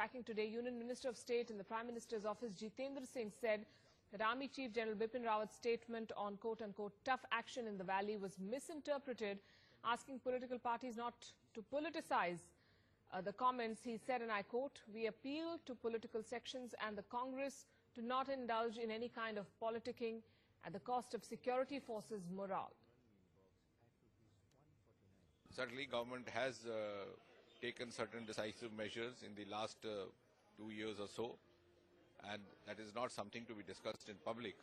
tracking today, Union Minister of State in the Prime Minister's office, Jitendra Singh, said that Army Chief General Bipin Rawat's statement on quote-unquote tough action in the valley was misinterpreted, asking political parties not to politicize the comments. He said, and I quote, "We appeal to political sections and the Congress to not indulge in any kind of politicking at the cost of security forces' morale." Certainly, government has taken certain decisive measures in the last 2 years or so, and that is not something to be discussed in public.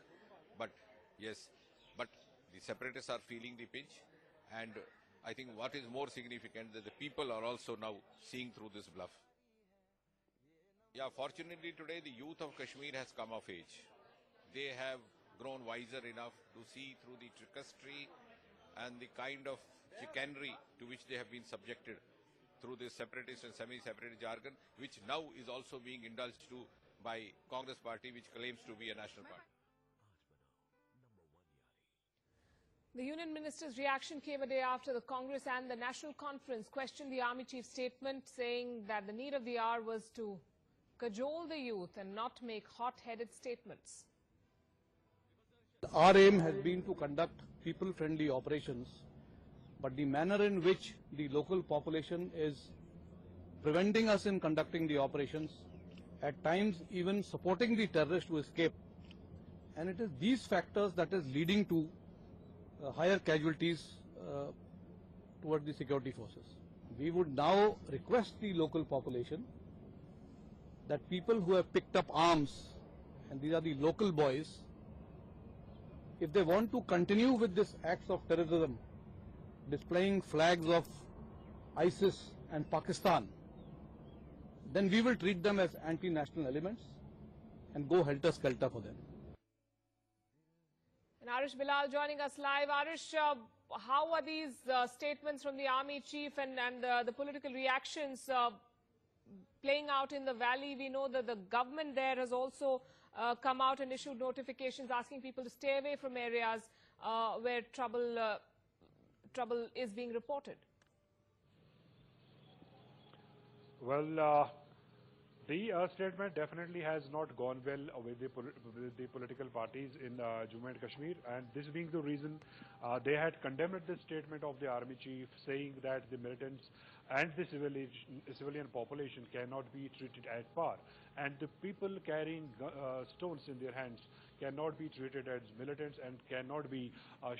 But yes, but the separatists are feeling the pinch, and I think what is more significant that the people are also now seeing through this bluff. Yeah, fortunately today the youth of Kashmir has come of age. They have grown wiser enough to see through the trickery and the kind of chicanery to which they have been subjected through this separatist and semi-separatist jargon, which now is also being indulged to by Congress party, which claims to be a national party. The Union Minister's reaction came a day after the Congress and the National Conference questioned the Army Chief's statement, saying that the need of the hour was to cajole the youth and not make hot-headed statements. Our aim has been to conduct people-friendly operations, but the manner in which the local population is preventing us in conducting the operations, at times even supporting the terrorists to escape, and it is these factors that is leading to higher casualties toward the security forces. We would now request the local population that people who have picked up arms, and these are the local boys, if they want to continue with this acts of terrorism, displaying flags of ISIS and Pakistan, then we will treat them as anti-national elements and go helter-skelter for them. And Arish Bilal joining us live. Arish, how are these statements from the Army Chief and the political reactions playing out in the valley? We know that the government there has also come out and issued notifications asking people to stay away from areas where trouble is being reported. Well, the statement definitely has not gone well with the political parties in Jammu and Kashmir, and this being the reason they had condemned the statement of the Army Chief, saying that the militants and the civilian population cannot be treated at par, and the people carrying stones in their hands cannot be treated as militants and cannot be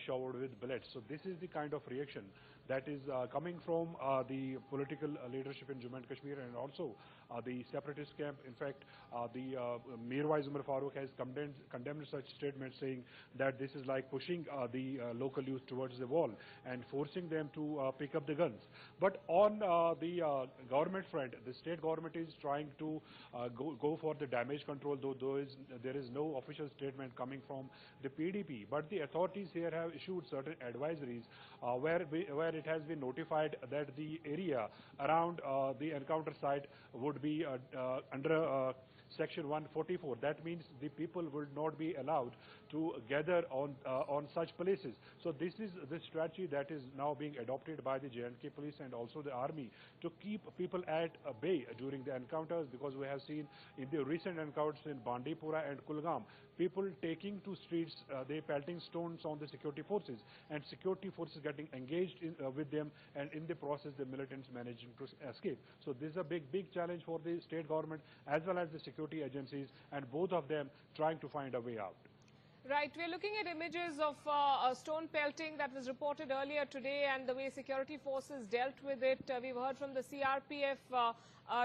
showered with bullets. So this is the kind of reaction that is coming from the political leadership in Jammu and Kashmir, and also the separatist camp. In fact, the Mirwais Umar Farooq has condemned such statements, saying that this is like pushing the local youth towards the wall and forcing them to pick up the guns. But on the government front, the state government is trying to go for the damage control, though there is no official statement coming from the PDP. But the authorities here have issued certain advisories where it has been notified that the area around the encounter site would be under Section 144. That means the people will not be allowed to gather on such places. So this is the strategy that is now being adopted by the J&K police and also the army to keep people at bay during the encounters, because we have seen in the recent encounters in Bandipora and Kulgam, people taking to streets, they pelting stones on the security forces, and security forces getting engaged with them, and in the process the militants managing to escape. So this is a big challenge for the state government as well as the security agencies, and both of them trying to find a way out. Right. We're looking at images of stone pelting that was reported earlier today and the way security forces dealt with it. We've heard from the CRPF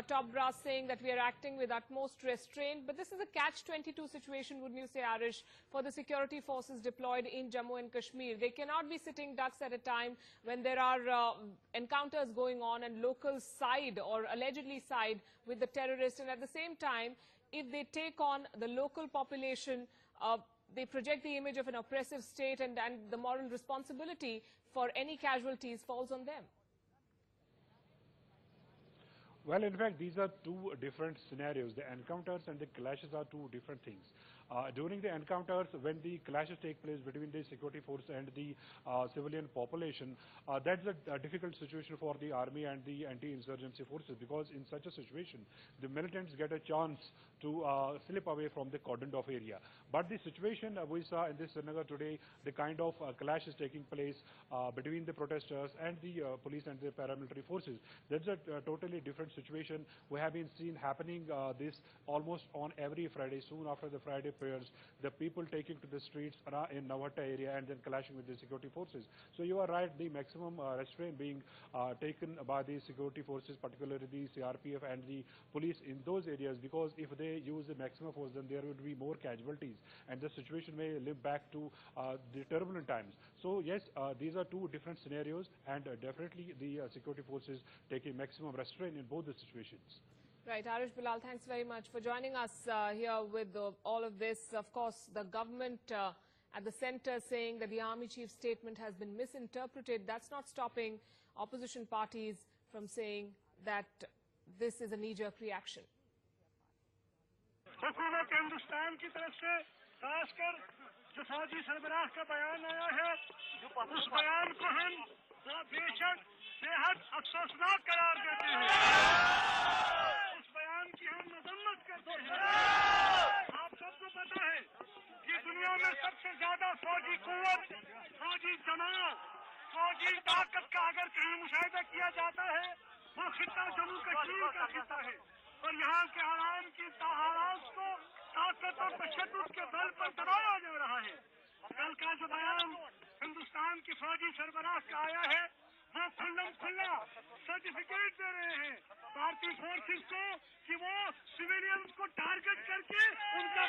top brass saying that we are acting with utmost restraint. But this is a catch-22 situation, wouldn't you say, Arish, for the security forces deployed in Jammu and Kashmir. They cannot be sitting ducks at a time when there are encounters going on and locals side or allegedly side with the terrorists. And at the same time, if they take on the local population, they project the image of an oppressive state, and the moral responsibility for any casualties falls on them. Well, in fact, these are two different scenarios. The encounters and the clashes are two different things. During the encounters, when the clashes take place between the security force and the civilian population, that's a difficult situation for the army and the anti-insurgency forces, because in such a situation, the militants get a chance to slip away from the cordoned off area. But the situation we saw in this Srinagar today, the kind of clash is taking place between the protesters and the police and the paramilitary forces. That's a totally different situation. We have been seen happening this almost on every Friday. Soon after the Friday prayers, the people taking to the streets in Rawat area and then clashing with the security forces. So you are right, the maximum restraint being taken by the security forces, particularly the CRPF and the police in those areas, because if they use the maximum force, then there would be more casualties and the situation may live back to the turbulent times. So yes, these are two different scenarios, and definitely the security forces taking maximum restraint in both the situations. Right, Arish Bilal, thanks very much for joining us here with all of this. Of course, the government at the centre saying that the army chief's statement has been misinterpreted. That's not stopping opposition parties from saying that this is a knee-jerk reaction. हुकूमत हिंदुस्तान की तरफ से खासकर जो फौजी सरबराह का बयान आया है, उस बयान को हम बेशक बेहद अफसोसनाक करार देते हैं। उस बयान की हम मजम्मत करते हैं। आप सबको पता है कि दुनिया में सबसे ज्यादा फौजी कुव्वत, फौजी जमात, फौजी ताकत का अगर कहीं मुशाहिदा किया जाता है, वो खित्ता जम्मू कश्मीर का खित्ता है। और यहाँ के आवाम की आवाज को ताकत और तशद्दुद के बल पर दबाया जा रहा है। कल का जो बयान हिंदुस्तान की फौजी सरबराह का आया है, वो खुल्लम खुल्ला सर्टिफिकेट दे रहे हैं भारतीय फोर्सेस को कि वो सिविलियंस को टारगेट करके उनका